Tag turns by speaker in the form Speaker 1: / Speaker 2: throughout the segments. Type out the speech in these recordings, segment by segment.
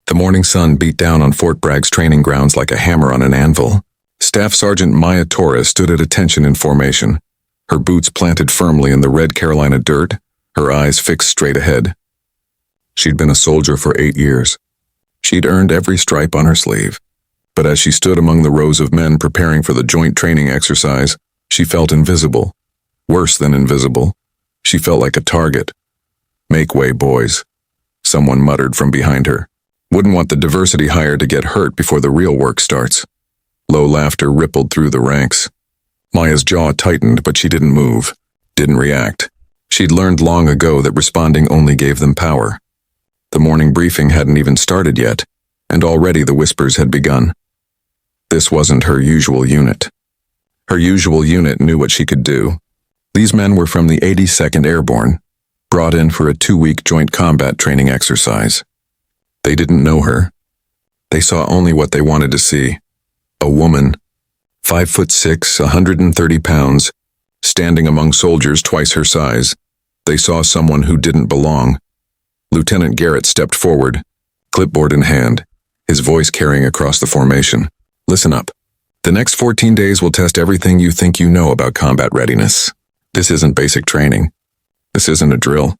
Speaker 1: The morning sun beat down on Fort Bragg's training grounds like a hammer on an anvil. Staff Sergeant Maya Torres stood at attention in formation, her boots planted firmly in the red Carolina dirt, her eyes fixed straight ahead. She'd been a soldier for 8 years. She'd earned every stripe on her sleeve. But as she stood among the rows of men preparing for the joint training exercise, she felt invisible. Worse than invisible. She felt like a target. "Make way, boys," someone muttered from behind her. "Wouldn't want the diversity hire to get hurt before the real work starts." Low laughter rippled through the ranks. Maya's jaw tightened, but she didn't move, didn't react. She'd learned long ago that responding only gave them power. The morning briefing hadn't even started yet, and already the whispers had begun. This wasn't her usual unit. Her usual unit knew what she could do. These men were from the 82nd Airborne, brought in for a 2-week joint combat training exercise. They didn't know her. They saw only what they wanted to see. A woman, 5'6", 130 pounds, standing among soldiers twice her size. They saw someone who didn't belong. Lieutenant Garrett stepped forward, clipboard in hand, his voice carrying across the formation. "Listen up. The next 14 days will test everything you think you know about combat readiness. This isn't basic training. This isn't a drill.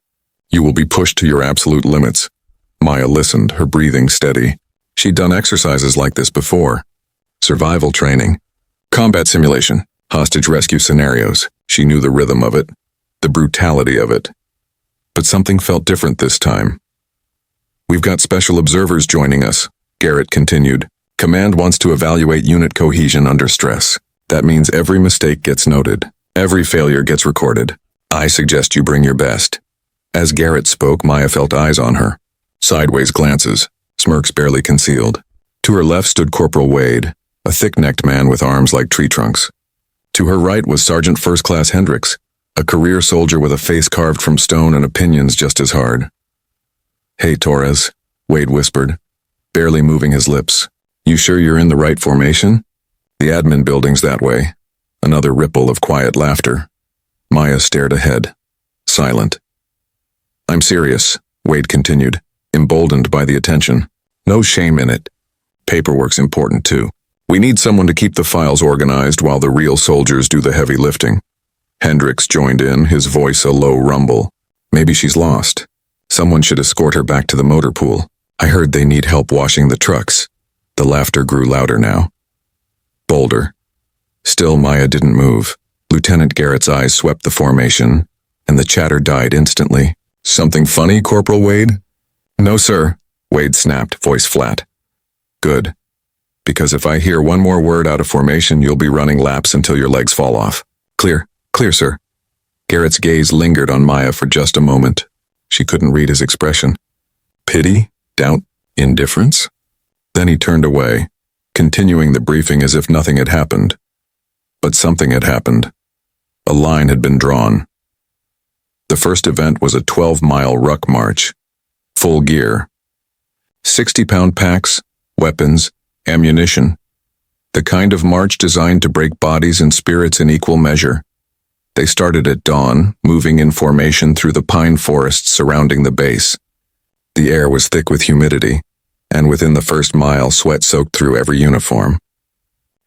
Speaker 1: You will be pushed to your absolute limits." Maya listened, her breathing steady. She'd done exercises like this before. Survival training, combat simulation, hostage rescue scenarios. She knew the rhythm of it, the brutality of it. But something felt different this time. "We've got special observers joining us," Garrett continued. "Command wants to evaluate unit cohesion under stress. That means every mistake gets noted. Every failure gets recorded. I suggest you bring your best." As Garrett spoke, Maya felt eyes on her. Sideways glances, smirks barely concealed. To her left stood Corporal Wade, a thick-necked man with arms like tree trunks. To her right was Sergeant First Class Hendricks, a career soldier with a face carved from stone and opinions just as hard. "Hey, Torres," Wade whispered, barely moving his lips. "You sure you're in the right formation? The admin building's that way." Another ripple of quiet laughter. Maya stared ahead, silent. "I'm serious," Wade continued, emboldened by the attention. "No shame in it. Paperwork's important too. We need someone to keep the files organized while the real soldiers do the heavy lifting." Hendricks joined in, his voice a low rumble. "Maybe she's lost. Someone should escort her back to the motor pool. I heard they need help washing the trucks." The laughter grew louder now. Bolder. Still, Maya didn't move. Lieutenant Garrett's eyes swept the formation, and the chatter died instantly. "Something funny, Corporal Wade?" "No, sir," Wade snapped, voice flat. "Good. Because if I hear one more word out of formation, you'll be running laps until your legs fall off. Clear? Clear, sir." Garrett's gaze lingered on Maya for just a moment. She couldn't read his expression. Pity? Doubt? Indifference? Then he turned away, continuing the briefing as if nothing had happened. But something had happened. A line had been drawn. The first event was a 12-mile ruck march. Full gear. 60-pound packs, weapons, ammunition. The kind of march designed to break bodies and spirits in equal measure. They started at dawn, moving in formation through the pine forests surrounding the base. The air was thick with humidity, and within the first mile, sweat soaked through every uniform.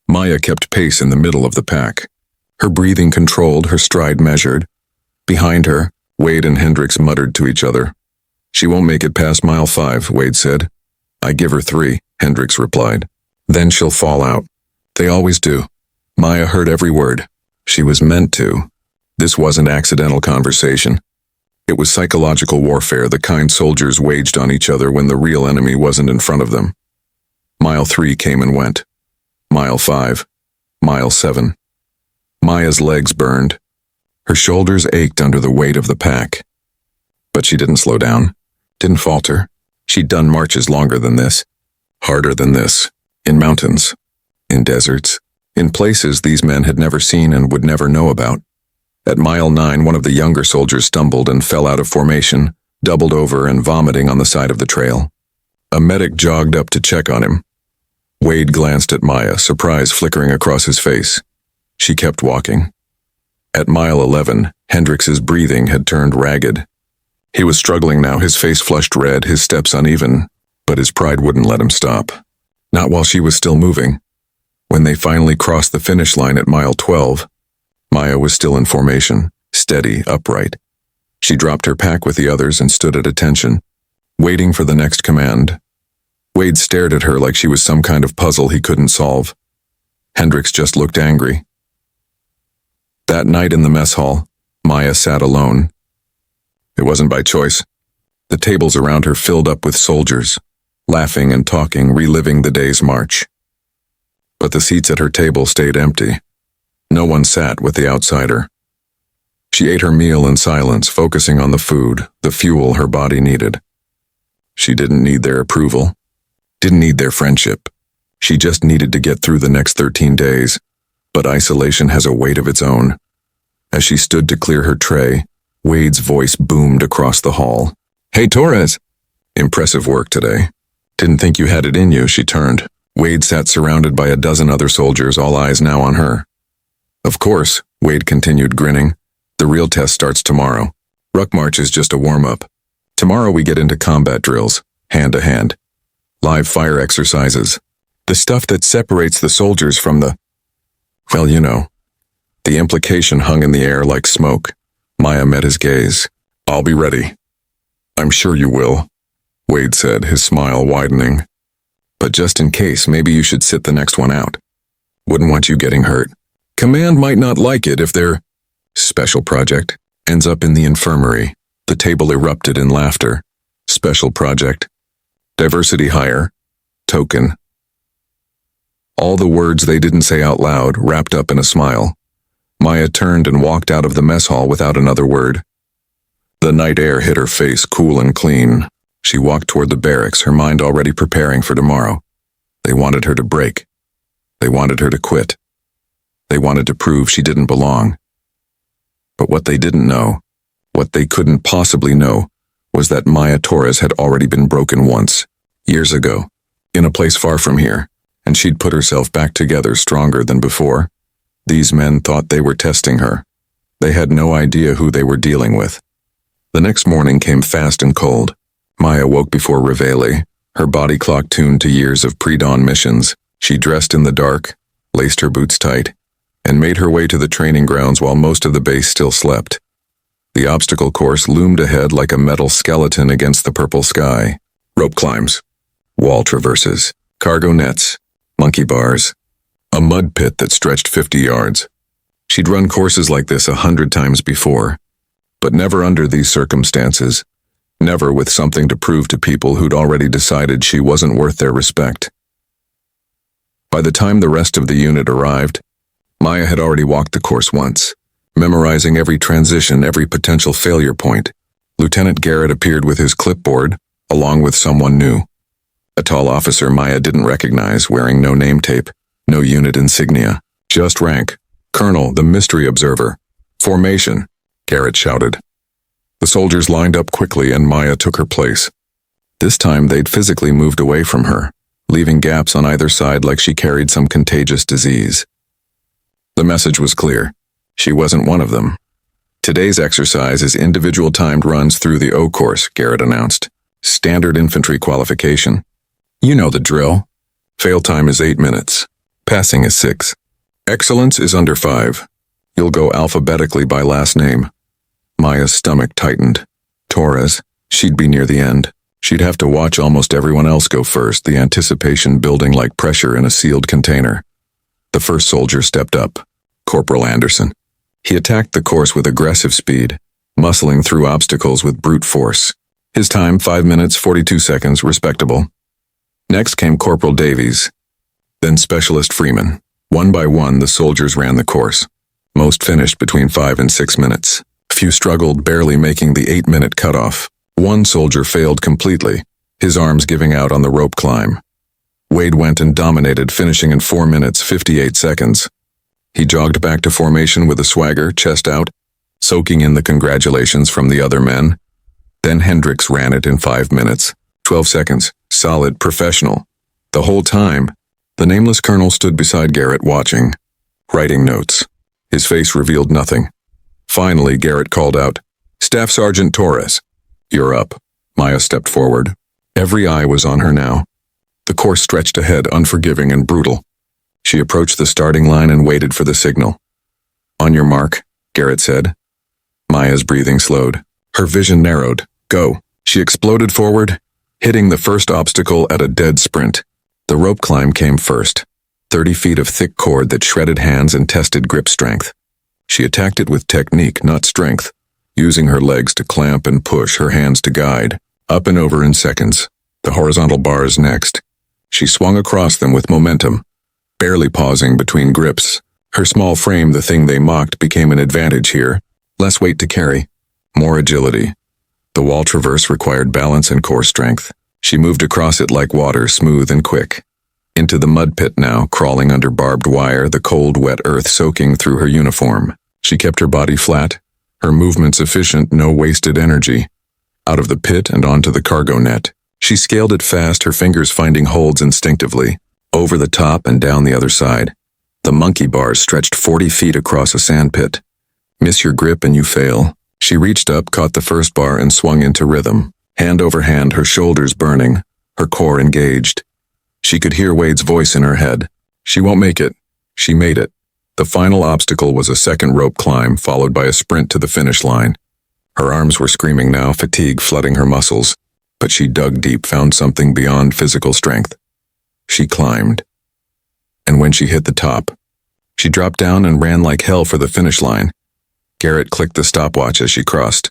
Speaker 1: Maya kept pace in the middle of the pack, her breathing controlled, her stride measured. Behind her, Wade and Hendricks muttered to each other. "She won't make it past mile 5, Wade said. "I give her 3, Hendricks replied. "Then she'll fall out. They always do." Maya heard every word. She was meant to. This wasn't accidental conversation. It was psychological warfare, the kind soldiers waged on each other when the real enemy wasn't in front of them. Mile 3 came and went. Mile 5. Mile 7. Maya's legs burned. Her shoulders ached under the weight of the pack. But she didn't slow down, didn't falter. She'd done marches longer than this, harder than this, in mountains, in deserts, in places these men had never seen and would never know about. At mile 9, one of the younger soldiers stumbled and fell out of formation, doubled over and vomiting on the side of the trail. A medic jogged up to check on him. Wade glanced at Maya, surprise flickering across his face. She kept walking. At mile 11, Hendricks's breathing had turned ragged. He was struggling now, his face flushed red, his steps uneven. But his pride wouldn't let him stop. Not while she was still moving. When they finally crossed the finish line at mile 12, Maya was still in formation, steady, upright. She dropped her pack with the others and stood at attention, waiting for the next command. Wade stared at her like she was some kind of puzzle he couldn't solve. Hendricks just looked angry. That night in the mess hall, Maya sat alone. It wasn't by choice. The tables around her filled up with soldiers, laughing and talking, reliving the day's march. But the seats at her table stayed empty. No one sat with the outsider. She ate her meal in silence, focusing on the food, the fuel her body needed. She didn't need their approval, didn't need their friendship. She just needed to get through the next 13 days. But isolation has a weight of its own. As she stood to clear her tray, Wade's voice boomed across the hall. "Hey, Torres! Impressive work today. Didn't think you had it in you," she turned. Wade sat surrounded by a dozen other soldiers, all eyes now on her. "Of course," Wade continued, grinning. "The real test starts tomorrow. Ruck March is just a warm-up. Tomorrow we get into combat drills, hand-to-hand. Live fire exercises. The stuff that separates the soldiers from the... Well, you know." The implication hung in the air like smoke. Maya met his gaze. "I'll be ready." "I'm sure you will," Wade said, his smile widening. "But just in case, maybe you should sit the next one out. Wouldn't want you getting hurt. Command might not like it if their special project ends up in the infirmary." The table erupted in laughter. Special project. Diversity hire. Token. All the words they didn't say out loud, wrapped up in a smile. Maya turned and walked out of the mess hall without another word. The night air hit her face, cool and clean. She walked toward the barracks, her mind already preparing for tomorrow. They wanted her to break. They wanted her to quit. They wanted to prove she didn't belong. But what they didn't know, what they couldn't possibly know, was that Maya Torres had already been broken once, years ago, in a place far from here, and she'd put herself back together stronger than before. These men thought they were testing her. They had no idea who they were dealing with. The next morning came fast and cold. Maya woke before reveille, her body clock tuned to years of pre-dawn missions. She dressed in the dark, laced her boots tight, and made her way to the training grounds while most of the base still slept. The obstacle course loomed ahead like a metal skeleton against the purple sky. Rope climbs, wall traverses, cargo nets, monkey bars, a mud pit that stretched 50 yards. She'd run courses like this 100 times before, but never under these circumstances, never with something to prove to people who'd already decided she wasn't worth their respect. By the time the rest of the unit arrived, Maya had already walked the course once, memorizing every transition, every potential failure point. Lieutenant Garrett appeared with his clipboard, along with someone new. A tall officer Maya didn't recognize, wearing no name tape, no unit insignia, just rank. "Colonel, the mystery observer. Formation," Garrett shouted. The soldiers lined up quickly and Maya took her place. This time they'd physically moved away from her, leaving gaps on either side like she carried some contagious disease. The message was clear. She wasn't one of them. "Today's exercise is individual timed runs through the O course," Garrett announced. "Standard infantry qualification. You know the drill. Fail time is 8 minutes. Passing is 6. Excellence is under 5. You'll go alphabetically by last name." Maya's stomach tightened. Torres, she'd be near the end. She'd have to watch almost everyone else go first, the anticipation building like pressure in a sealed container. The first soldier stepped up, Corporal Anderson. He attacked the course with aggressive speed, muscling through obstacles with brute force. His time, 5 minutes, 42 seconds, respectable. Next came Corporal Davies, then Specialist Freeman. One by one, the soldiers ran the course. Most finished between 5 and 6 minutes. Few struggled, barely making the 8-minute cutoff. One soldier failed completely, his arms giving out on the rope climb. Wade went and dominated, finishing in 4 minutes, 58 seconds. He jogged back to formation with a swagger, chest out, soaking in the congratulations from the other men. Then Hendricks ran it in 5 minutes, 12 seconds, solid, professional. The whole time, the nameless colonel stood beside Garrett watching, writing notes. His face revealed nothing. Finally, Garrett called out, "Staff Sergeant Torres, you're up." Maya stepped forward. Every eye was on her now. The course stretched ahead, unforgiving and brutal. She approached the starting line and waited for the signal. "On your mark," Garrett said. Maya's breathing slowed. Her vision narrowed. "Go." She exploded forward, hitting the first obstacle at a dead sprint. The rope climb came first, 30 feet of thick cord that shredded hands and tested grip strength. She attacked it with technique, not strength, using her legs to clamp and push, her hands to guide, up and over in seconds. The horizontal bars next. She swung across them with momentum, barely pausing between grips. Her small frame, the thing they mocked, became an advantage here. Less weight to carry, more agility. The wall traverse required balance and core strength. She moved across it like water, smooth and quick. Into the mud pit now, crawling under barbed wire, the cold, wet earth soaking through her uniform. She kept her body flat, her movements efficient, no wasted energy. Out of the pit and onto the cargo net. She scaled it fast, her fingers finding holds instinctively. Over the top and down the other side. The monkey bars stretched 40 feet across a sandpit. Miss your grip and you fail. She reached up, caught the first bar and swung into rhythm. Hand over hand, her shoulders burning, her core engaged. She could hear Wade's voice in her head. She won't make it. She made it. The final obstacle was a second rope climb, followed by a sprint to the finish line. Her arms were screaming now, fatigue flooding her muscles. But she dug deep, found something beyond physical strength. She climbed. And when she hit the top, she dropped down and ran like hell for the finish line. Garrett clicked the stopwatch as she crossed.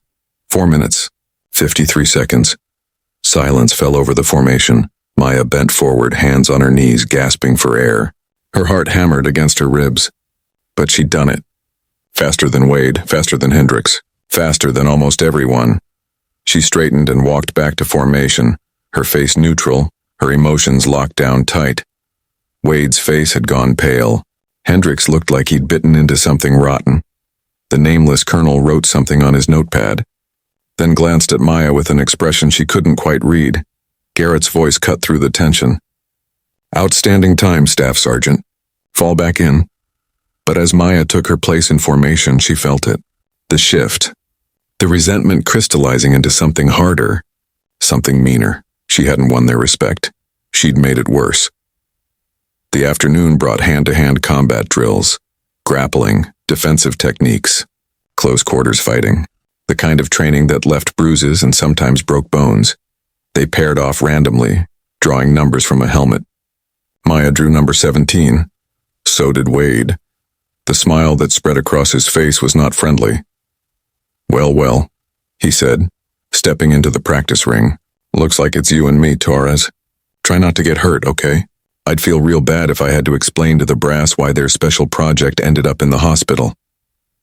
Speaker 1: 4 minutes, 53 seconds. Silence fell over the formation. Maya bent forward, hands on her knees, gasping for air. Her heart hammered against her ribs. But she'd done it. Faster than Wade, faster than Hendricks, faster than almost everyone. She straightened and walked back to formation, her face neutral, her emotions locked down tight. Wade's face had gone pale. Hendricks looked like he'd bitten into something rotten. The nameless colonel wrote something on his notepad, then glanced at Maya with an expression she couldn't quite read. Garrett's voice cut through the tension. "Outstanding time, Staff Sergeant. Fall back in." But as Maya took her place in formation, she felt it. The shift. The resentment crystallizing into something harder, something meaner. She hadn't won their respect. She'd made it worse. The afternoon brought hand-to-hand combat drills, grappling, defensive techniques, close quarters fighting, the kind of training that left bruises and sometimes broke bones. They paired off randomly, drawing numbers from a helmet. Maya drew number 17. So did Wade. The smile that spread across his face was not friendly. Well, he said, stepping into the practice ring. "Looks like it's you and me, Torres. Try not to get hurt, okay? I'd feel real bad if I had to explain to the brass why their special project ended up in the hospital."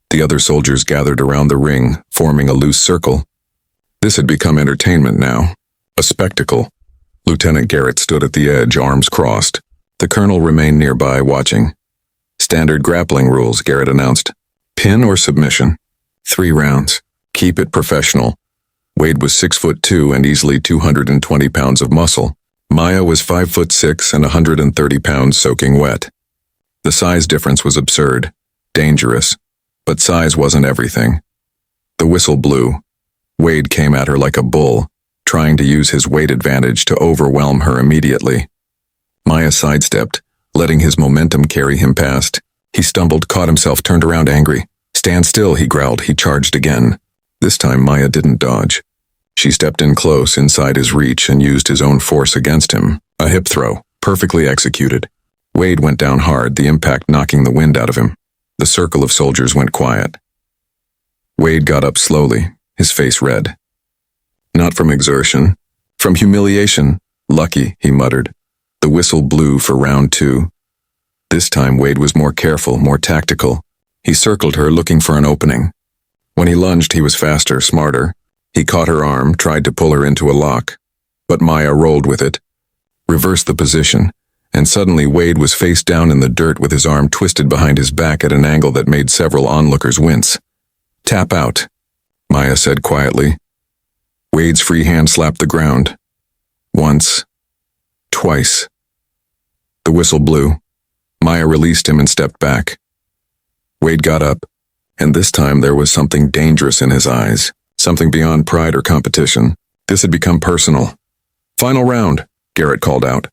Speaker 1: The other soldiers gathered around the ring, forming a loose circle. This had become entertainment now, a spectacle. Lieutenant Garrett stood at the edge, arms crossed. The colonel remained nearby, watching. "Standard grappling rules," Garrett announced. "Pin or submission? 3 rounds. Keep it professional." Wade was 6'2" and easily 220 pounds of muscle. Maya was 5'6" and 130 pounds soaking wet. The size difference was absurd, dangerous, but size wasn't everything. The whistle blew. Wade came at her like a bull, trying to use his weight advantage to overwhelm her immediately. Maya sidestepped, letting his momentum carry him past. He stumbled, caught himself, turned around angry. "Stand still," he growled. He charged again. This time Maya didn't dodge. She stepped in close, inside his reach, and used his own force against him. A hip throw, perfectly executed. Wade went down hard, the impact knocking the wind out of him. The circle of soldiers went quiet. Wade got up slowly, his face red. Not from exertion, from humiliation. "Lucky," he muttered. The whistle blew for round 2. This time Wade was more careful, more tactical. He circled her, looking for an opening. When he lunged, he was faster, smarter. He caught her arm, tried to pull her into a lock. But Maya rolled with it, reversed the position, and suddenly Wade was face down in the dirt with his arm twisted behind his back at an angle that made several onlookers wince. "Tap out," Maya said quietly. Wade's free hand slapped the ground. Once. Twice. The whistle blew. Maya released him and stepped back. Wade got up, and this time there was something dangerous in his eyes, something beyond pride or competition. This had become personal. Final round, Garrett called out.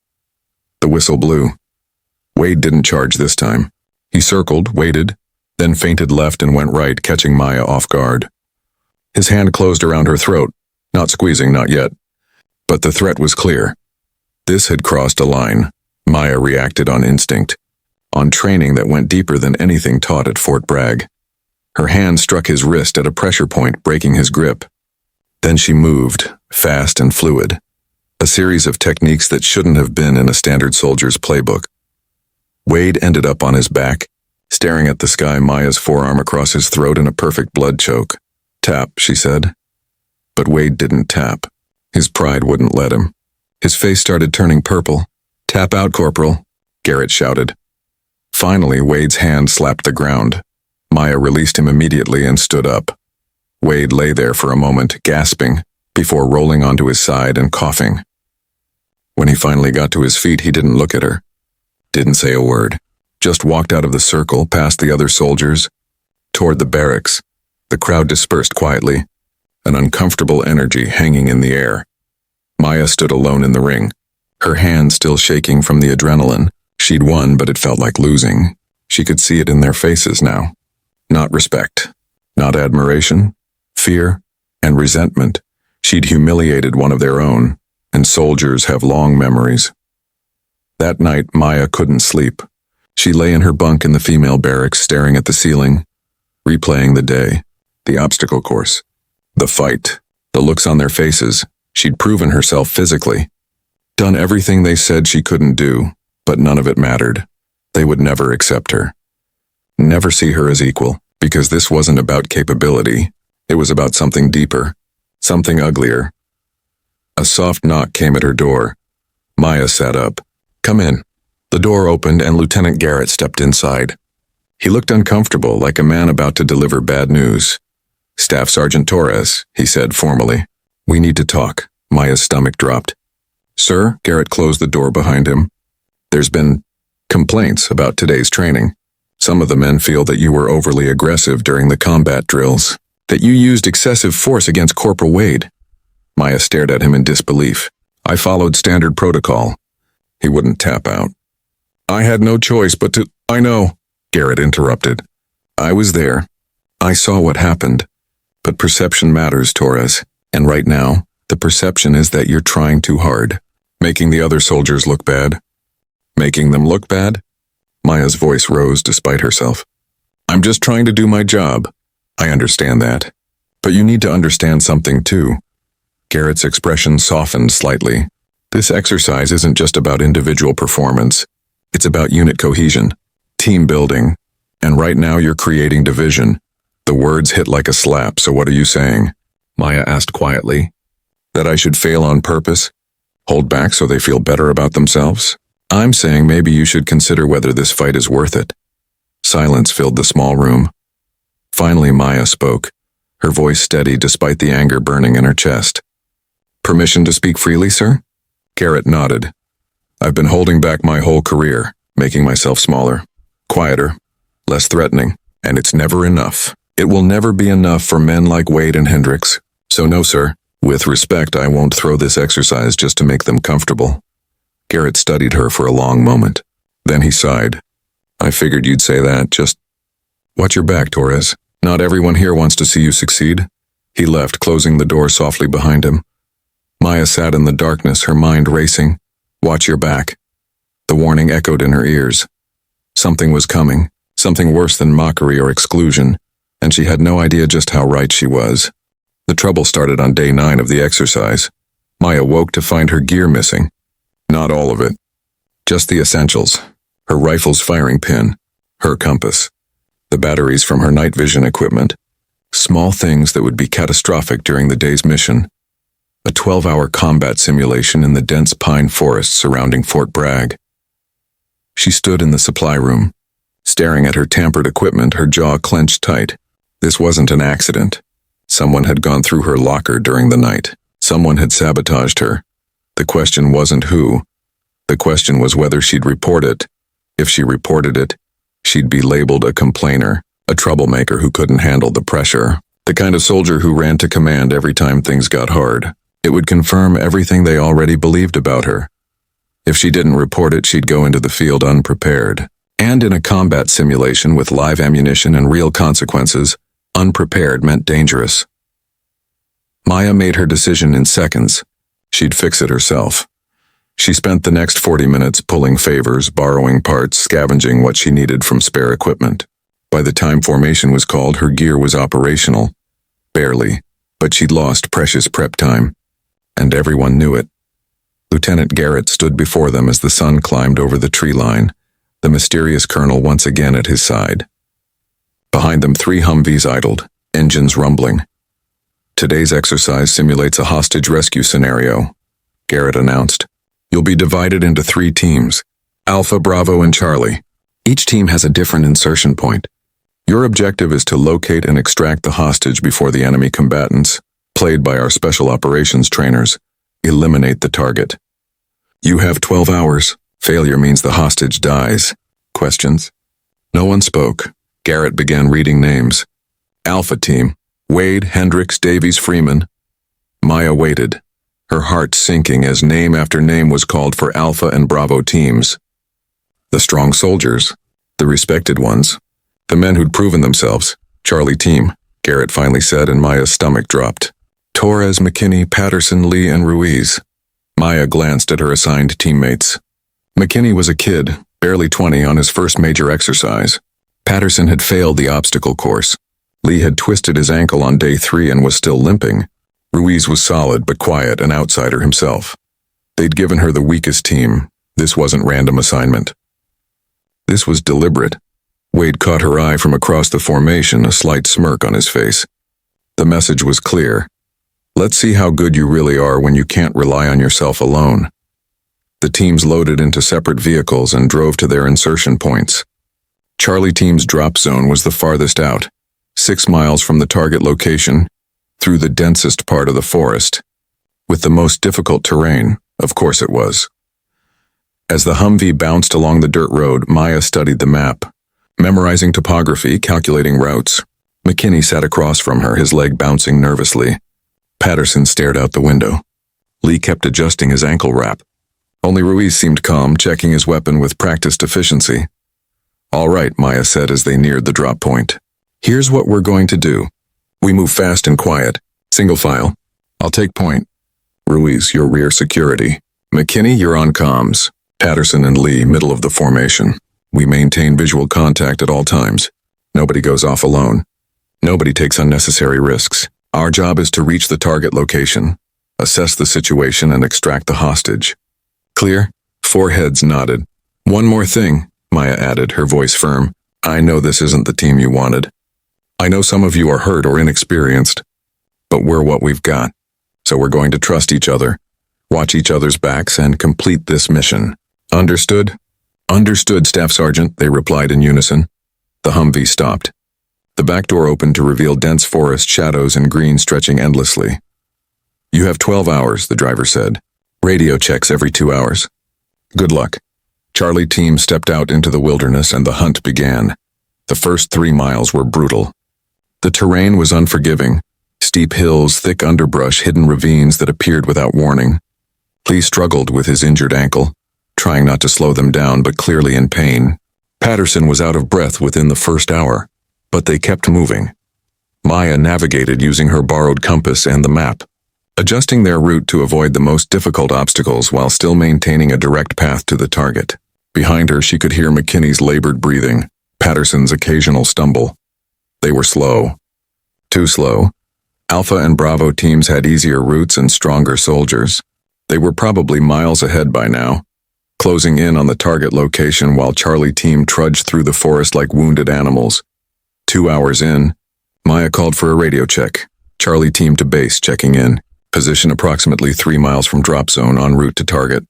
Speaker 1: The whistle blew. Wade didn't charge this time. He circled, waited, then feinted left and went right, catching Maya off guard. His hand closed around her throat, not squeezing, not yet. But the threat was clear. This had crossed a line. Maya reacted on instinct, on training that went deeper than anything taught at Fort Bragg. Her hand struck his wrist at a pressure point, breaking his grip. Then she moved, fast and fluid. A series of techniques that shouldn't have been in a standard soldier's playbook. Wade ended up on his back, staring at the sky, Maya's forearm across his throat in a perfect blood choke. Tap, she said. But Wade didn't tap. His pride wouldn't let him. His face started turning purple. Tap out, Corporal, Garrett shouted. Finally, Wade's hand slapped the ground. Maya released him immediately and stood up. Wade lay there for a moment, gasping, before rolling onto his side and coughing. When he finally got to his feet, he didn't look at her. Didn't say a word. Just walked out of the circle, past the other soldiers, toward the barracks. The crowd dispersed quietly, an uncomfortable energy hanging in the air. Maya stood alone in the ring, her hands still shaking from the adrenaline. She'd won, but it felt like losing. She could see it in their faces now. Not respect, not admiration, fear, and resentment. She'd humiliated one of their own, and soldiers have long memories. That night, Maya couldn't sleep. She lay in her bunk in the female barracks, staring at the ceiling, replaying the day, the obstacle course, the fight, the looks on their faces. She'd proven herself physically, done everything they said she couldn't do, but none of it mattered. They would never accept her, never see her as equal, because this wasn't about capability. It was about something deeper, something uglier. A soft knock came at her door. Maya sat up. Come in. The door opened and Lieutenant Garrett stepped inside. He looked uncomfortable, like a man about to deliver bad news. Staff Sergeant Torres, he said formally. We need to talk. Maya's stomach dropped. Sir, Garrett closed the door behind him. There's been complaints about today's training. Some of the men feel that you were overly aggressive during the combat drills, that you used excessive force against Corporal Wade. Maya stared at him in disbelief. I followed standard protocol. He wouldn't tap out. I had no choice but to— I know, Garrett interrupted. I was there. I saw what happened. But perception matters, Torres. And right now, the perception is that you're trying too hard, making the other soldiers look bad. Making them look bad? Maya's voice rose despite herself. I'm just trying to do my job. I understand that. But you need to understand something too. Garrett's expression softened slightly. This exercise isn't just about individual performance. It's about unit cohesion, team building. And right now you're creating division. The words hit like a slap, so what are you saying? Maya asked quietly. That I should fail on purpose? Hold back so they feel better about themselves? I'm saying maybe you should consider whether this fight is worth it. Silence filled the small room. Finally, Maya spoke, her voice steady despite the anger burning in her chest. Permission to speak freely, sir? Garrett nodded. I've been holding back my whole career, making myself smaller, quieter, less threatening, and it's never enough. It will never be enough for men like Wade and Hendricks. So no, sir. With respect, I won't throw this exercise just to make them comfortable. Garrett studied her for a long moment. Then he sighed. I figured you'd say that, just— Watch your back, Torres. Not everyone here wants to see you succeed. He left, closing the door softly behind him. Maya sat in the darkness, her mind racing. Watch your back. The warning echoed in her ears. Something was coming, something worse than mockery or exclusion, and she had no idea just how right she was. The trouble started on day 9 of the exercise. Maya woke to find her gear missing. Not all of it. Just the essentials. Her rifle's firing pin, her compass, the batteries from her night vision equipment, small things that would be catastrophic during the day's mission. A 12-hour combat simulation in the dense pine forest surrounding Fort Bragg. She stood in the supply room, staring at her tampered equipment, her jaw clenched tight. This wasn't an accident. Someone had gone through her locker during the night. Someone had sabotaged her. The question wasn't who. The question was whether she'd report it. If she reported it, she'd be labeled a complainer, a troublemaker who couldn't handle the pressure, the kind of soldier who ran to command every time things got hard. It would confirm everything they already believed about her. If she didn't report it, she'd go into the field unprepared. And in a combat simulation with live ammunition and real consequences, unprepared meant dangerous. Maya made her decision in seconds. She'd fix it herself. She spent the next 40 minutes pulling favors, borrowing parts, scavenging what she needed from spare equipment. By the time formation was called, her gear was operational. Barely, but she'd lost precious prep time. And everyone knew it. Lieutenant Garrett stood before them as the sun climbed over the tree line, the mysterious colonel once again at his side. Behind them, 3 Humvees idled, engines rumbling. Today's exercise simulates a hostage rescue scenario, Garrett announced. You'll be divided into 3 teams, Alpha, Bravo, and Charlie. Each team has a different insertion point. Your objective is to locate and extract the hostage before the enemy combatants, played by our special operations trainers, eliminate the target. You have 12 hours. Failure means the hostage dies. Questions? No one spoke. Garrett began reading names. Alpha team, Wade, Hendricks, Davies, Freeman. Maya waited, her heart sinking as name after name was called for Alpha and Bravo teams. The strong soldiers, the respected ones, the men who'd proven themselves. Charlie team, Garrett finally said, and Maya's stomach dropped. Torres, McKinney, Patterson, Lee, and Ruiz. Maya glanced at her assigned teammates. McKinney was a kid, barely 20, on his first major exercise. Patterson had failed the obstacle course. Lee had twisted his ankle on day 3 and was still limping. Ruiz was solid but quiet, an outsider himself. They'd given her the weakest team. This wasn't random assignment. This was deliberate. Wade caught her eye from across the formation, a slight smirk on his face. The message was clear. Let's see how good you really are when you can't rely on yourself alone. The teams loaded into separate vehicles and drove to their insertion points. Charlie team's drop zone was the farthest out, 6 miles from the target location, through the densest part of the forest. With the most difficult terrain, of course it was. As the Humvee bounced along the dirt road, Maya studied the map, memorizing topography, calculating routes. McKinney sat across from her, his leg bouncing nervously. Patterson stared out the window. Lee kept adjusting his ankle wrap. Only Ruiz seemed calm, checking his weapon with practiced efficiency. All right, Maya said as they neared the drop point. Here's what we're going to do. We move fast and quiet. Single file. I'll take point. Ruiz, your rear security. McKinney, you're on comms. Patterson and Lee, middle of the formation. We maintain visual contact at all times. Nobody goes off alone. Nobody takes unnecessary risks. Our job is to reach the target location, assess the situation, and extract the hostage. Clear? 4 heads nodded. One more thing, Maya added, her voice firm. I know this isn't the team you wanted. I know some of you are hurt or inexperienced, but we're what we've got. So we're going to trust each other, watch each other's backs, and complete this mission. Understood? Understood, Staff Sergeant, they replied in unison. The Humvee stopped. The back door opened to reveal dense forest shadows and green stretching endlessly. You have 12 hours, the driver said. Radio checks every 2 hours. Good luck. Charlie team stepped out into the wilderness and the hunt began. The first 3 miles were brutal. The terrain was unforgiving. Steep hills, thick underbrush, hidden ravines that appeared without warning. Lee struggled with his injured ankle, trying not to slow them down but clearly in pain. Patterson was out of breath within the first hour, but they kept moving. Maya navigated using her borrowed compass and the map, adjusting their route to avoid the most difficult obstacles while still maintaining a direct path to the target. Behind her, she could hear McKinney's labored breathing, Patterson's occasional stumble. They were slow. Too slow. Alpha and Bravo teams had easier routes and stronger soldiers. They were probably miles ahead by now, closing in on the target location while Charlie team trudged through the forest like wounded animals. 2 hours in, Maya called for a radio check. Charlie team to base, checking in. Position approximately 3 miles from drop zone, en route to target.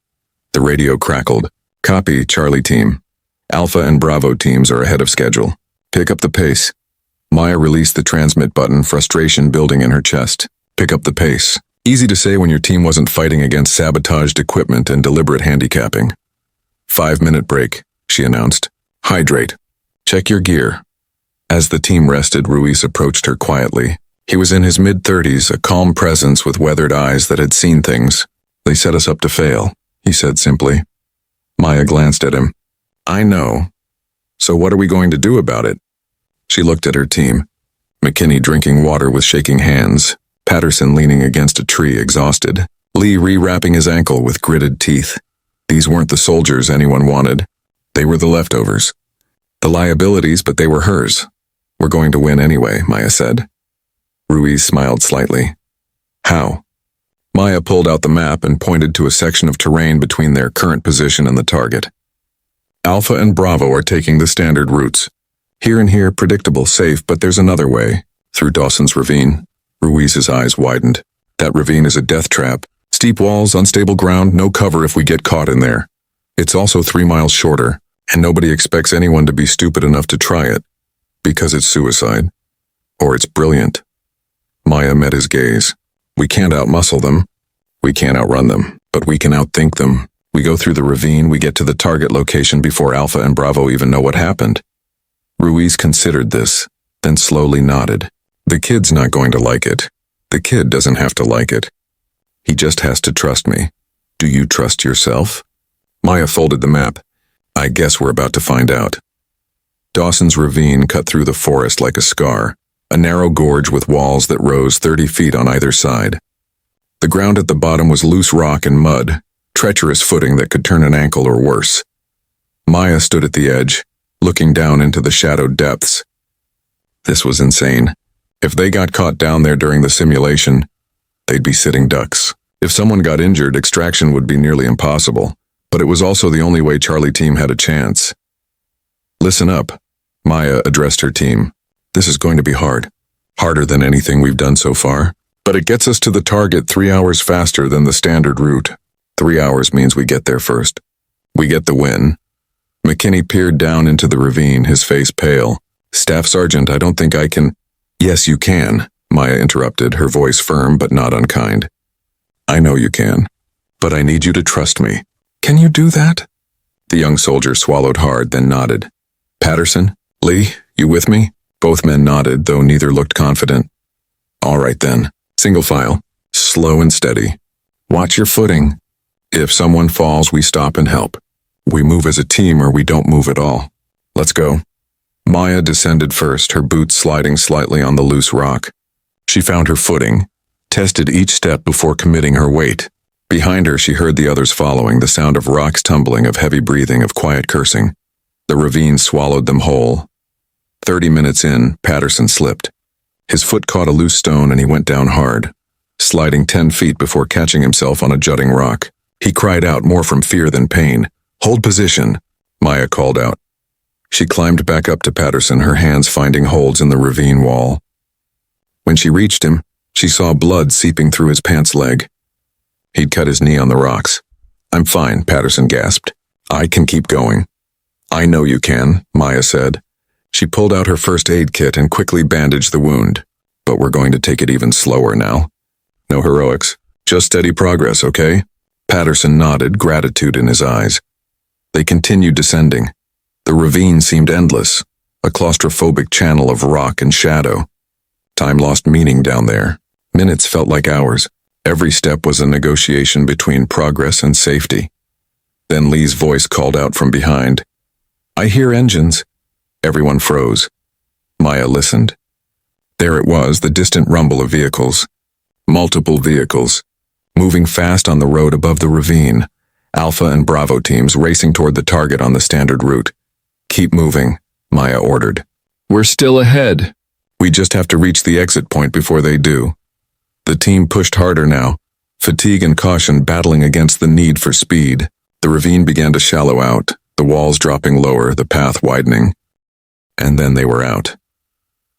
Speaker 1: The radio crackled. Copy, Charlie team. Alpha and Bravo teams are ahead of schedule. Pick up the pace. Maya released the transmit button, frustration building in her chest. Pick up the pace. Easy to say when your team wasn't fighting against sabotaged equipment and deliberate handicapping. 5-minute break, she announced. Hydrate. Check your gear. As the team rested, Ruiz approached her quietly. He was in his mid-30s, a calm presence with weathered eyes that had seen things. They set us up to fail, he said simply. Maya glanced at him. I know. So what are we going to do about it? She looked at her team. McKinney drinking water with shaking hands, Patterson leaning against a tree, exhausted, Lee rewrapping his ankle with gritted teeth. These weren't the soldiers anyone wanted. They were the leftovers. The liabilities, but they were hers. We're going to win anyway, Maya said. Ruiz smiled slightly. How? Maya pulled out the map and pointed to a section of terrain between their current position and the target. Alpha and Bravo are taking the standard routes. Here and here, predictable, safe, but there's another way. Through Dawson's Ravine. Ruiz's eyes widened. That ravine is a death trap. Steep walls, unstable ground, no cover if we get caught in there. It's also 3 miles shorter, and nobody expects anyone to be stupid enough to try it. Because it's suicide. Or it's brilliant. Maya met his gaze. We can't outmuscle them. We can't outrun them, but we can outthink them. We go through the ravine, we get to the target location before Alpha and Bravo even know what happened. Ruiz considered this, then slowly nodded. The kid's not going to like it. The kid doesn't have to like it. He just has to trust me. Do you trust yourself? Maya folded the map. I guess we're about to find out. Dawson's Ravine cut through the forest like a scar, a narrow gorge with walls that rose 30 feet on either side. The ground at the bottom was loose rock and mud, treacherous footing that could turn an ankle or worse. Maya stood at the edge, looking down into the shadowed depths. This was insane. If they got caught down there during the simulation, they'd be sitting ducks. If someone got injured, extraction would be nearly impossible, but it was also the only way Charlie team had a chance. Listen up, Maya addressed her team. This is going to be hard. Harder than anything we've done so far. But it gets us to the target 3 hours faster than the standard route. 3 hours means we get there first. We get the win. McKinney peered down into the ravine, his face pale. Staff Sergeant, I don't think I can... Yes, you can, Maya interrupted, her voice firm but not unkind. I know you can, but I need you to trust me. Can you do that? The young soldier swallowed hard, then nodded. Patterson? Lee, you with me? Both men nodded, though neither looked confident. All right then. Single file. Slow and steady. Watch your footing. If someone falls, we stop and help. We move as a team or we don't move at all. Let's go. Maya descended first, her boots sliding slightly on the loose rock. She found her footing, tested each step before committing her weight. Behind her, she heard the others following, the sound of rocks tumbling, of heavy breathing, of quiet cursing. The ravine swallowed them whole. 30 minutes in, Patterson slipped. His foot caught a loose stone and he went down hard, sliding 10 feet before catching himself on a jutting rock. He cried out more from fear than pain. Hold position, Maya called out. She climbed back up to Patterson, her hands finding holds in the ravine wall. When she reached him, she saw blood seeping through his pants leg. He'd cut his knee on the rocks. I'm fine, Patterson gasped. I can keep going. I know you can, Maya said. She pulled out her first aid kit and quickly bandaged the wound. But we're going to take it even slower now. No heroics, just steady progress, okay? Patterson nodded, gratitude in his eyes. They continued descending. The ravine seemed endless, a claustrophobic channel of rock and shadow. Time lost meaning down there. Minutes felt like hours. Every step was a negotiation between progress and safety. Then Lee's voice called out from behind. I hear engines. Everyone froze. Maya listened. There it was, the distant rumble of vehicles. Multiple vehicles, moving fast on the road above the ravine. Alpha and Bravo teams racing toward the target on the standard route. Keep moving, Maya ordered. We're still ahead. We just have to reach the exit point before they do. The team pushed harder now, fatigue and caution battling against the need for speed. The ravine began to shallow out, the walls dropping lower, the path widening. And then they were out.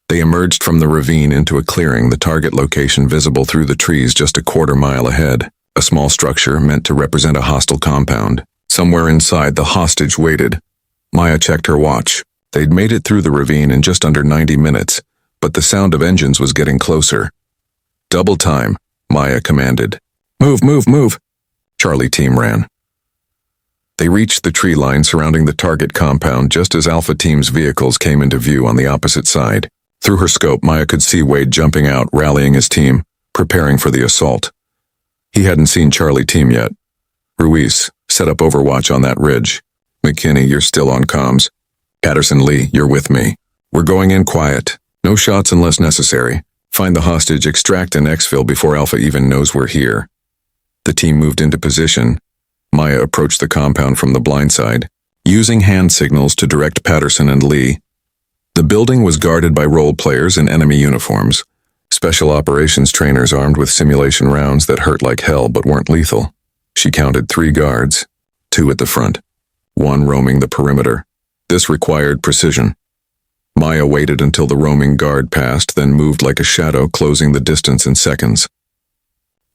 Speaker 1: They emerged from the ravine into a clearing, the target location visible through the trees just a quarter-mile ahead. A small structure meant to represent a hostile compound. Somewhere inside, the hostage waited. Maya checked her watch. They'd made it through the ravine in just under 90 minutes, but the sound of engines was getting closer. Double time, Maya commanded. Move, move, move. Charlie team ran. They reached the tree line surrounding the target compound just as Alpha team's vehicles came into view on the opposite side. Through her scope, Maya could see Wade jumping out, rallying his team, preparing for the assault. He hadn't seen Charlie team yet. Ruiz, set up overwatch on that ridge. McKinney, you're still on comms. Patterson, Lee, you're with me. We're going in quiet. No shots unless necessary. Find the hostage, extract and exfil before Alpha even knows we're here. The team moved into position. Maya approached the compound from the blind side, using hand signals to direct Patterson and Lee. The building was guarded by role players in enemy uniforms, special operations trainers armed with simulation rounds that hurt like hell but weren't lethal. She counted 3 guards, 2 at the front, 1 roaming the perimeter. This required precision. Maya waited until the roaming guard passed, then moved like a shadow, closing the distance in seconds.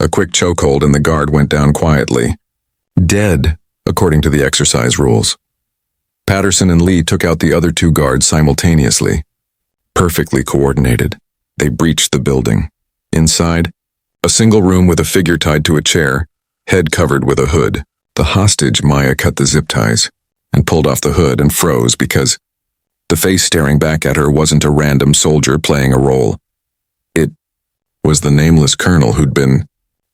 Speaker 1: A quick chokehold and the guard went down quietly. Dead, according to the exercise rules. Patterson and Lee took out the other 2 guards simultaneously. Perfectly coordinated, they breached the building. Inside, a single room with a figure tied to a chair, head covered with a hood. The hostage, Maya cut the zip ties and pulled off the hood and froze because the face staring back at her wasn't a random soldier playing a role. It was the nameless colonel who'd been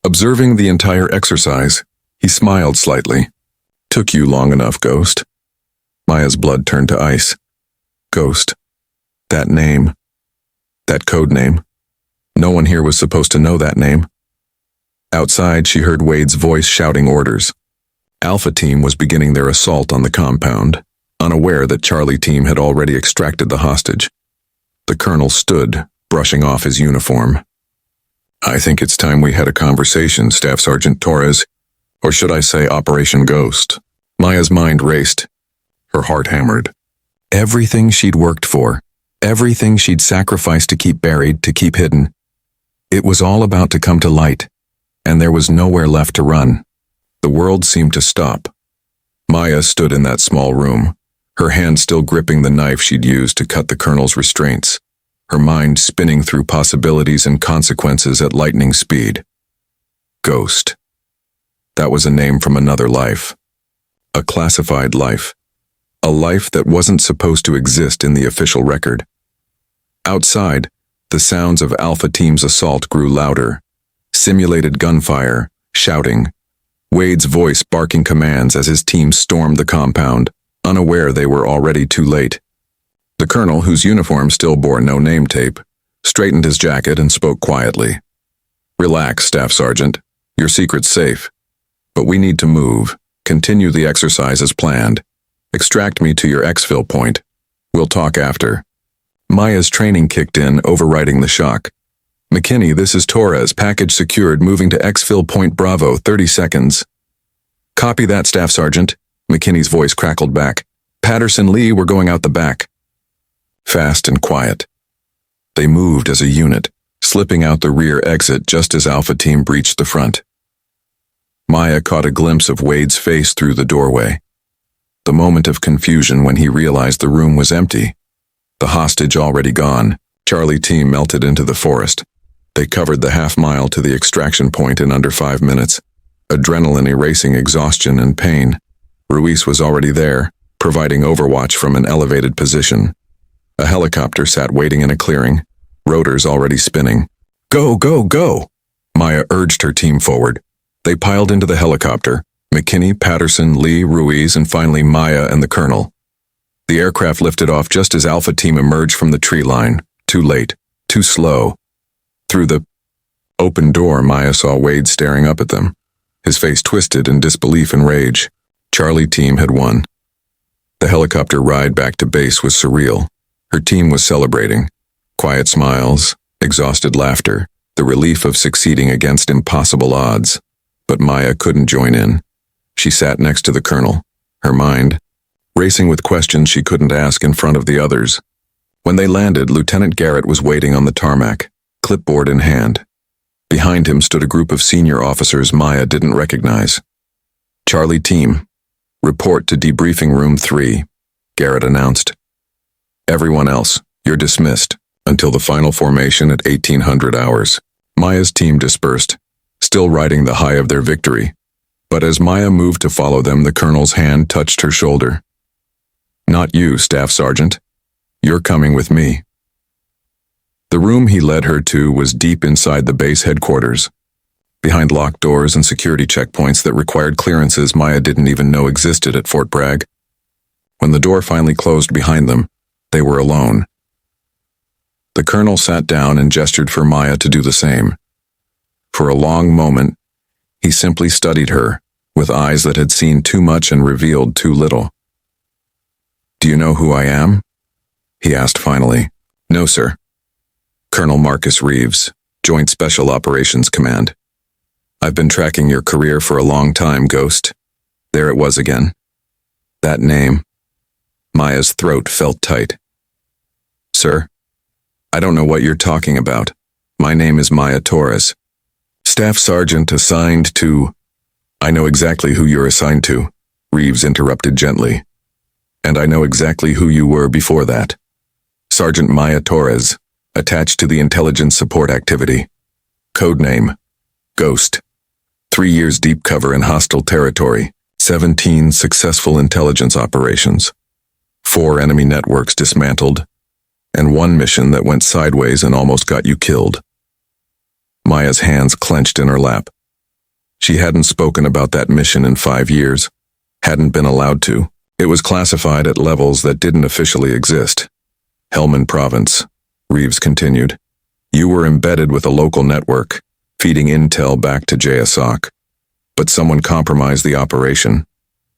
Speaker 1: observing the entire exercise. He smiled slightly. Took you long enough, Ghost. Maya's blood turned to ice. Ghost. That name. That code name. No one here was supposed to know that name. Outside, she heard Wade's voice shouting orders. Alpha Team was beginning their assault on the compound, unaware that Charlie Team had already extracted the hostage. The colonel stood, brushing off his uniform. I think it's time we had a conversation, Staff Sergeant Torres. Or should I say Operation Ghost? Maya's mind raced. Her heart hammered. Everything she'd worked for, everything she'd sacrificed to keep buried, to keep hidden, it was all about to come to light, and there was nowhere left to run. The world seemed to stop. Maya stood in that small room, her hand still gripping the knife she'd used to cut the colonel's restraints, her mind spinning through possibilities and consequences at lightning speed. Ghost. That was a name from another life. A classified life. A life that wasn't supposed to exist in the official record. Outside, the sounds of Alpha Team's assault grew louder. Simulated gunfire, shouting. Wade's voice barking commands as his team stormed the compound, unaware they were already too late. The colonel, whose uniform still bore no name tape, straightened his jacket and spoke quietly. Relax, Staff Sergeant. Your secret's safe. But we need to move. Continue the exercise as planned. Extract me to your exfil point. We'll talk after. Maya's training kicked in, overriding the shock. McKinney, this is Torres, package secured, moving to exfil point Bravo, 30 seconds. Copy that, Staff Sergeant. McKinney's voice crackled back. Patterson, Lee, we're going out the back. Fast and quiet. They moved as a unit, slipping out the rear exit just as Alpha Team breached the front. Maya caught a glimpse of Wade's face through the doorway. The moment of confusion when he realized the room was empty. The hostage already gone, Charlie Team melted into the forest. They covered the half-mile to the extraction point in under 5 minutes, adrenaline erasing exhaustion and pain. Ruiz was already there, providing overwatch from an elevated position. A helicopter sat waiting in a clearing, rotors already spinning. Go, go, go! Maya urged her team forward. They piled into the helicopter, McKinney, Patterson, Lee, Ruiz, and finally Maya and the colonel. The aircraft lifted off just as Alpha Team emerged from the tree line. Too late, too slow. Through the open door, Maya saw Wade staring up at them, his face twisted in disbelief and rage. Charlie Team had won. The helicopter ride back to base was surreal. Her team was celebrating. Quiet smiles, exhausted laughter, the relief of succeeding against impossible odds. But Maya couldn't join in. She sat next to the colonel, her mind racing with questions she couldn't ask in front of the others. When they landed, Lieutenant Garrett was waiting on the tarmac, clipboard in hand. Behind him stood a group of senior officers Maya didn't recognize. Charlie Team, report to debriefing room 3, Garrett announced. Everyone else, you're dismissed, until the final formation at 1800 hours. Maya's team dispersed, still riding the high of their victory. But as Maya moved to follow them, the colonel's hand touched her shoulder. Not you, Staff Sergeant. You're coming with me. The room he led her to was deep inside the base headquarters, behind locked doors and security checkpoints that required clearances Maya didn't even know existed at Fort Bragg. When the door finally closed behind them, they were alone. The colonel sat down and gestured for Maya to do the same. For a long moment, he simply studied her, with eyes that had seen too much and revealed too little. "Do you know who I am?" he asked finally. "No, sir." Colonel Marcus Reeves, Joint Special Operations Command. "I've been tracking your career for a long time, Ghost." There it was again. That name. Maya's throat felt tight. "Sir, I don't know what you're talking about. My name is Maya Torres. Staff Sergeant assigned to—" "I know exactly who you're assigned to," Reeves interrupted gently. "And I know exactly who you were before that. Sergeant Maya Torres, attached to the intelligence support activity. Codename, Ghost. 3 years deep cover in hostile territory, 17 successful intelligence operations, 4 enemy networks dismantled, and 1 mission that went sideways and almost got you killed." Maya's hands clenched in her lap. She hadn't spoken about that mission in 5 years, hadn't been allowed to. It was classified at levels that didn't officially exist. "Helmand Province," Reeves continued. "You were embedded with a local network, feeding intel back to JSOC. But someone compromised the operation.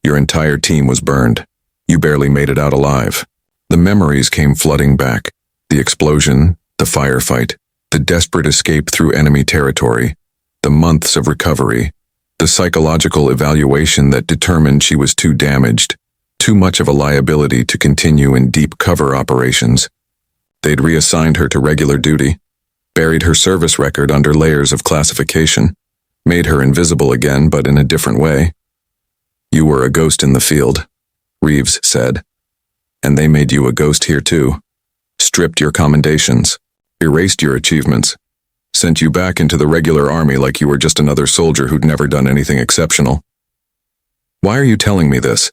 Speaker 1: Your entire team was burned. You barely made it out alive." The memories came flooding back. The explosion, the firefight, the desperate escape through enemy territory, the months of recovery, the psychological evaluation that determined she was too damaged, too much of a liability to continue in deep cover operations. They'd reassigned her to regular duty, buried her service record under layers of classification, made her invisible again but in a different way. "You were a ghost in the field," Reeves said. "And they made you a ghost here too. Stripped your commendations, erased your achievements, sent you back into the regular army like you were just another soldier who'd never done anything exceptional." "Why are you telling me this?"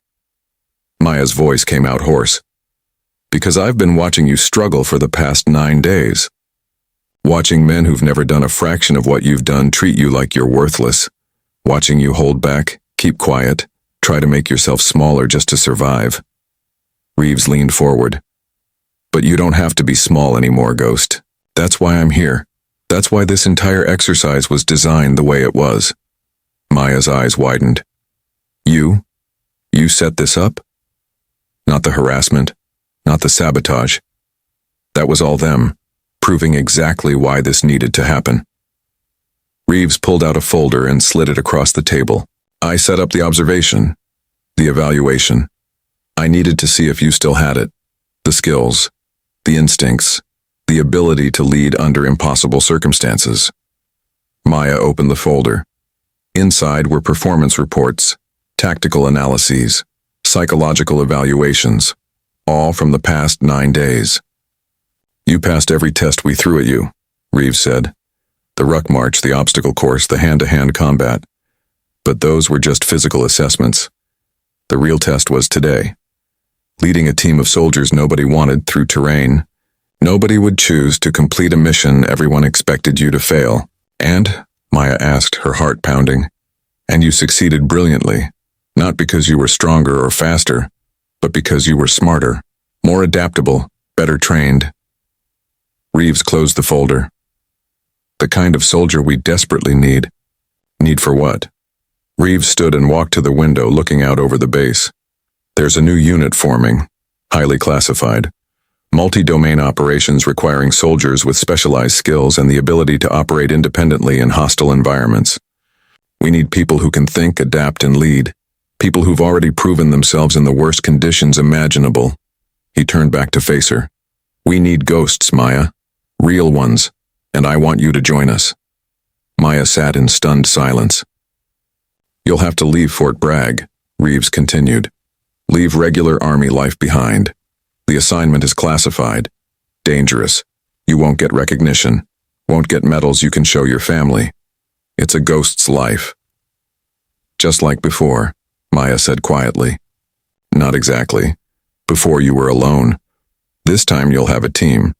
Speaker 1: Maya's voice came out hoarse. "Because I've been watching you struggle for the past 9 days. Watching men who've never done a fraction of what you've done treat you like you're worthless. Watching you hold back, keep quiet, try to make yourself smaller just to survive." Reeves leaned forward. "But you don't have to be small anymore, Ghost. That's why I'm here. That's why this entire exercise was designed the way it was." Maya's eyes widened. You set this up?" "Not the harassment, not the sabotage. That was all them, proving exactly why this needed to happen." Reeves pulled out a folder and slid it across the table. "I set up the observation, the evaluation. I needed to see if you still had it. The skills, the instincts, the ability to lead under impossible circumstances." Maya opened the folder. Inside were performance reports, tactical analyses, psychological evaluations, all from the past 9 days. "You passed every test we threw at you," Reeves said. "The ruck march, the obstacle course, the hand-to-hand combat. But those were just physical assessments. The real test was today. Leading a team of soldiers nobody wanted through terrain. Nobody would choose to complete a mission everyone expected you to fail. And," Maya asked, her heart pounding, "and you succeeded brilliantly. Not because you were stronger or faster, but because you were smarter, more adaptable, better trained." Reeves closed the folder. "The kind of soldier we desperately need." "Need for what?" Reeves stood and walked to the window, looking out over the base. "There's a new unit forming, highly classified. Multi-domain operations requiring soldiers with specialized skills and the ability to operate independently in hostile environments. We need people who can think, adapt, and lead. People who've already proven themselves in the worst conditions imaginable." He turned back to face her. "We need ghosts, Maya. Real ones. And I want you to join us." Maya sat in stunned silence. "You'll have to leave Fort Bragg," Reeves continued. "Leave regular army life behind. The assignment is classified. Dangerous. You won't get recognition. Won't get medals you can show your family. It's a ghost's life." "Just like before," Maya said quietly. "Not exactly. Before you were alone. This time you'll have a team.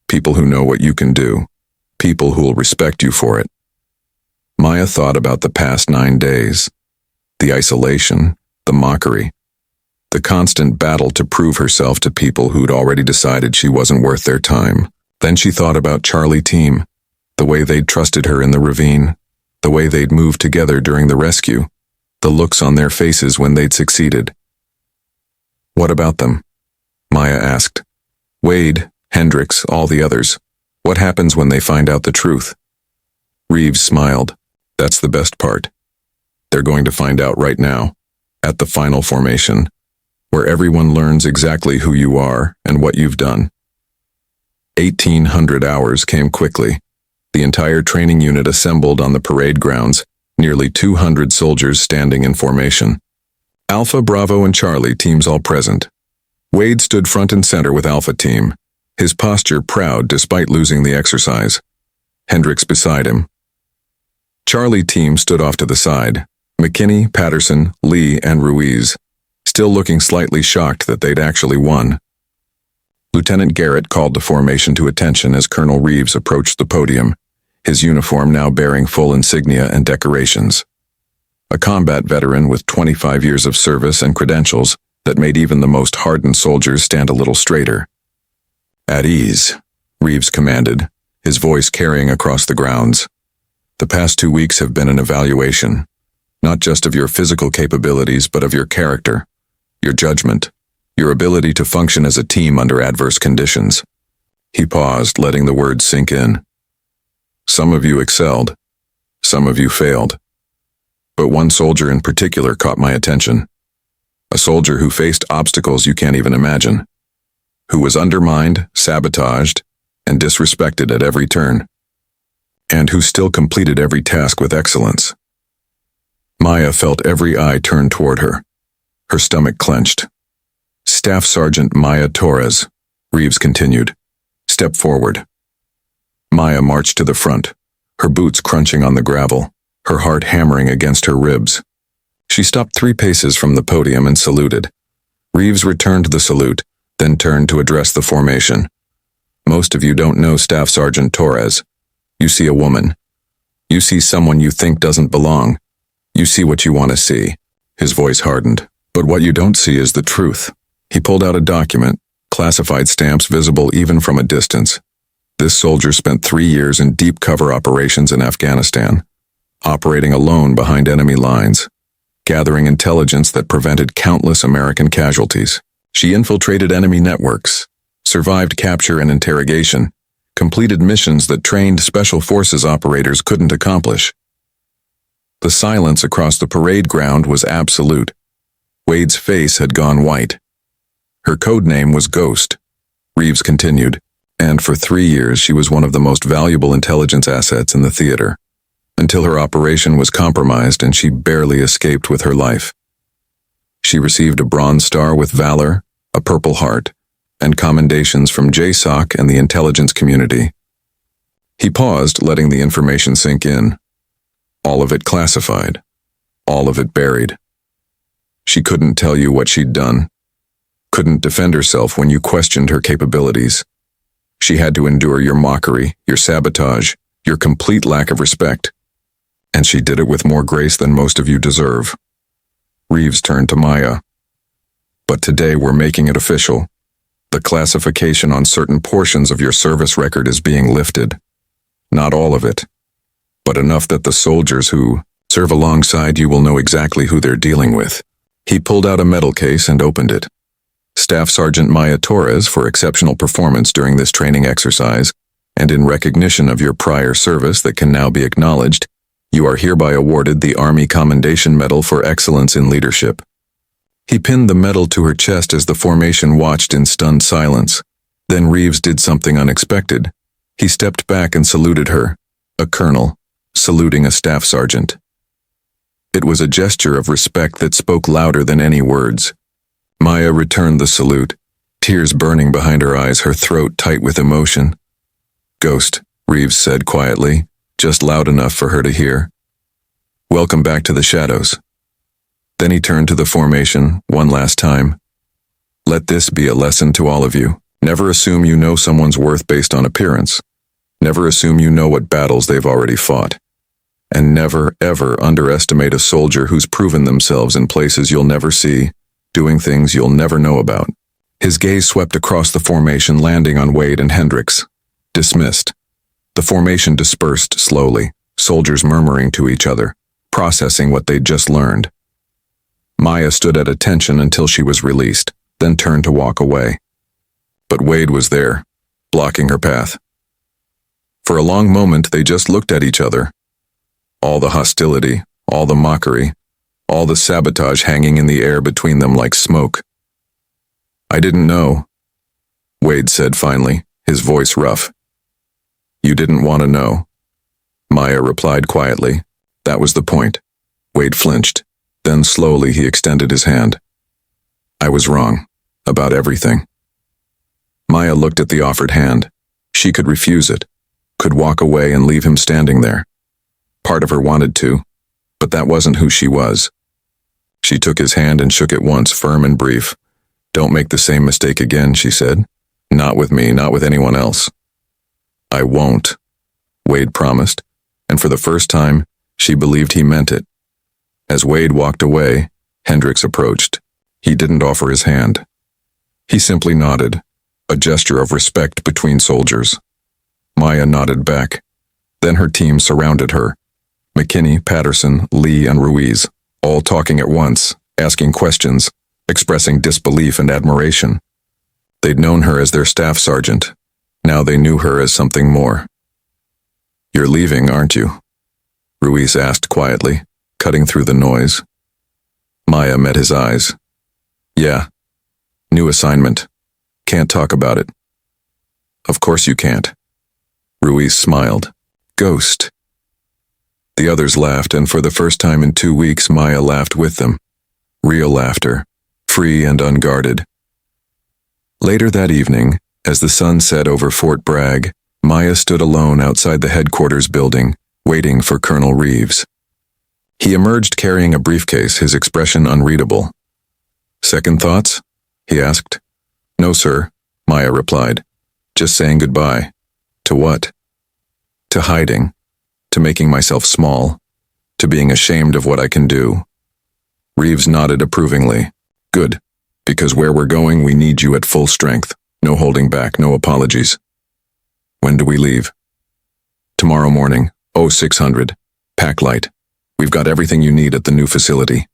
Speaker 1: People who know what you can do. People who will respect you for it. Maya thought about the past 9 days. The isolation, the mockery, the constant battle to prove herself to people who'd already decided she wasn't worth their time. Then she thought about Charlie Team, the way they'd trusted her in the ravine, the way they'd moved together during the rescue, the looks on their faces when they'd succeeded. What about them? Maya asked. Wade, Hendricks, all the others. What happens when they find out the truth? Reeves smiled. That's the best part. They're going to find out right now, at the final formation, where everyone learns exactly who you are and what you've done. 1,800 hours came quickly. The entire training unit assembled on the parade grounds, nearly 200 soldiers standing in formation. Alpha, Bravo, and Charlie teams all present. Wade stood front and center with Alpha Team, his posture proud despite losing the exercise. Hendricks beside him. Charlie Team stood off to the side. McKinney, Patterson, Lee, and Ruiz, still looking slightly shocked that they'd actually won. Lieutenant Garrett called the formation to attention as Colonel Reeves approached the podium, his uniform now bearing full insignia and decorations. A combat veteran with 25 years of service and credentials that made even the most hardened soldiers stand a little straighter. At ease, Reeves commanded, his voice carrying across the grounds. The past 2 weeks have been an evaluation, not just of your physical capabilities, but of your character, your judgment, your ability to function as a team under adverse conditions. He paused, letting the words sink in. Some of you excelled. Some of you failed. But one soldier in particular caught my attention. A soldier who faced obstacles you can't even imagine. Who was undermined, sabotaged, and disrespected at every turn. And who still completed every task with excellence. Maya felt every eye turn toward her. Her stomach clenched. Staff Sergeant Maya Torres, Reeves continued. Step forward. Maya marched to the front, her boots crunching on the gravel, her heart hammering against her ribs. She stopped 3 paces from the podium and saluted. Reeves returned the salute, then turned to address the formation. Most of you don't know Staff Sergeant Torres. You see a woman. You see someone you think doesn't belong. You see what you want to see. His voice hardened. But what you don't see is the truth. He pulled out a document, classified stamps visible even from a distance. This soldier spent 3 years in deep cover operations in Afghanistan, operating alone behind enemy lines, gathering intelligence that prevented countless American casualties. She infiltrated enemy networks, survived capture and interrogation, completed missions that trained special forces operators couldn't accomplish. The silence across the parade ground was absolute. Wade's face had gone white. Her code name was Ghost, Reeves continued, and for 3 years she was one of the most valuable intelligence assets in the theater, until her operation was compromised and she barely escaped with her life. She received a Bronze Star with Valor, a Purple Heart, and commendations from JSOC and the intelligence community. He paused, letting the information sink in. All of it classified. All of it buried. She couldn't tell you what she'd done. Couldn't defend herself when you questioned her capabilities. She had to endure your mockery, your sabotage, your complete lack of respect. And she did it with more grace than most of you deserve. Reeves turned to Maya. But today we're making it official. The classification on certain portions of your service record is being lifted. Not all of it, but enough that the soldiers who serve alongside you will know exactly who they're dealing with. He pulled out a medal case and opened it. Staff Sergeant Maya Torres for exceptional performance during this training exercise, and in recognition of your prior service that can now be acknowledged, you are hereby awarded the Army Commendation Medal for Excellence in Leadership. He pinned the medal to her chest as the formation watched in stunned silence. Then Reeves did something unexpected. He stepped back and saluted her, a colonel, saluting a staff sergeant. It was a gesture of respect that spoke louder than any words. Maya returned the salute, tears burning behind her eyes, her throat tight with emotion. Ghost, Reeves said quietly, just loud enough for her to hear. Welcome back to the shadows. Then he turned to the formation one last time. Let this be a lesson to all of you. Never assume you know someone's worth based on appearance. Never assume you know what battles they've already fought. And never, ever underestimate a soldier who's proven themselves in places you'll never see, doing things you'll never know about. His gaze swept across the formation, landing on Wade and Hendricks. Dismissed. The formation dispersed slowly, soldiers murmuring to each other, processing what they'd just learned. Maya stood at attention until she was released, then turned to walk away. But Wade was there, blocking her path. For a long moment, they just looked at each other. All the hostility, all the mockery, all the sabotage hanging in the air between them like smoke. "I didn't know," Wade said finally, his voice rough. "You didn't want to know," Maya replied quietly. That was the point. Wade flinched. Then slowly he extended his hand. "I was wrong. About everything." Maya looked at the offered hand. She could refuse it, could walk away and leave him standing there. Part of her wanted to, but that wasn't who she was. She took his hand and shook it once, firm and brief. "Don't make the same mistake again," she said. "Not with me, not with anyone else." "I won't," Wade promised, and for the first time, she believed he meant it. As Wade walked away, Hendricks approached. He didn't offer his hand. He simply nodded, a gesture of respect between soldiers. Maya nodded back. Then her team surrounded her. McKinney, Patterson, Lee, and Ruiz, all talking at once, asking questions, expressing disbelief and admiration. They'd known her as their staff sergeant. Now they knew her as something more. "You're leaving, aren't you?" Ruiz asked quietly, cutting through the noise. Maya met his eyes. "Yeah. New assignment. Can't talk about it." "Of course you can't." Ruiz smiled. "Ghost." The others laughed, and for the first time in 2 weeks, Maya laughed with them. Real laughter, free and unguarded. Later that evening, as the sun set over Fort Bragg, Maya stood alone outside the headquarters building, waiting for Colonel Reeves. He emerged carrying a briefcase, his expression unreadable. "Second thoughts?" he asked. "No, sir," Maya replied. "Just saying goodbye." "To what?" "To hiding. To making myself small. To being ashamed of what I can do." Reeves nodded approvingly. "Good. Because where we're going, we need you at full strength. No holding back, no apologies." "When do we leave?" "Tomorrow morning, 0600. Pack light. We've got everything you need at the new facility."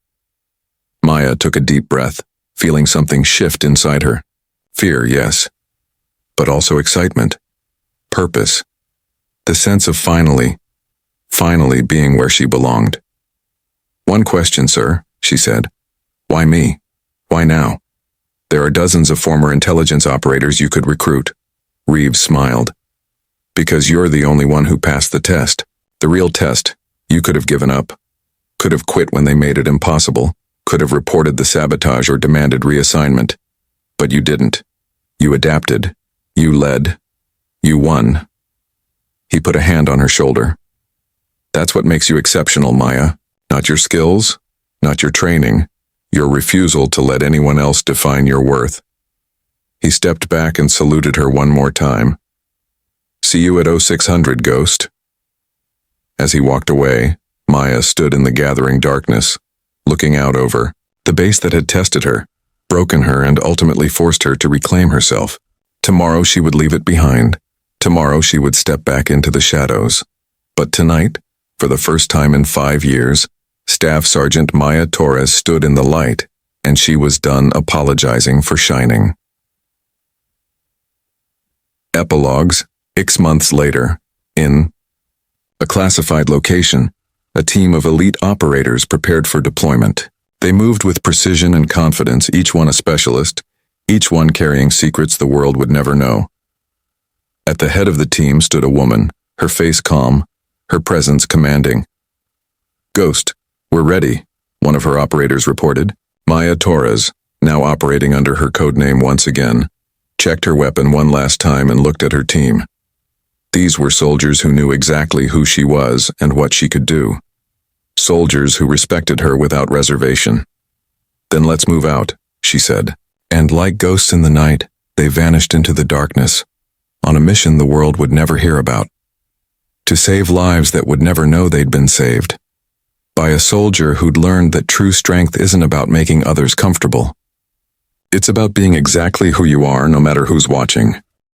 Speaker 1: Maya took a deep breath, feeling something shift inside her. Fear, yes. But also excitement. Purpose. The sense of finally being where she belonged. "One question, sir," she said. "Why me? Why now? There are dozens of former intelligence operators you could recruit." Reeves smiled. "Because you're the only one who passed the test. The real test. You could have given up. Could have quit when they made it impossible. Could have reported the sabotage or demanded reassignment. But you didn't. You adapted. You led. You won." He put a hand on her shoulder. "That's what makes you exceptional, Maya. Not your skills, not your training, your refusal to let anyone else define your worth." He stepped back and saluted her one more time. "See you at 0600, Ghost." As he walked away, Maya stood in the gathering darkness, looking out over the base that had tested her, broken her, and ultimately forced her to reclaim herself. Tomorrow she would leave it behind. Tomorrow she would step back into the shadows. But tonight, for the first time in 5 years, Staff Sergeant Maya Torres stood in the light, and she was done apologizing for shining. Epilogues, X months later, in a classified location, a team of elite operators prepared for deployment. They moved with precision and confidence, each one a specialist, each one carrying secrets the world would never know. At the head of the team stood a woman, her face calm, her presence commanding. "Ghost, we're ready," one of her operators reported. Maya Torres, now operating under her codename once again, checked her weapon one last time and looked at her team. These were soldiers who knew exactly who she was and what she could do. Soldiers who respected her without reservation. "Then let's move out," she said. And like ghosts in the night, They vanished into the darkness, on a mission the world would never hear about. To save lives that would never know they'd been saved. By a soldier who'd learned that true strength isn't about making others comfortable. It's about being exactly who you are no matter who's watching.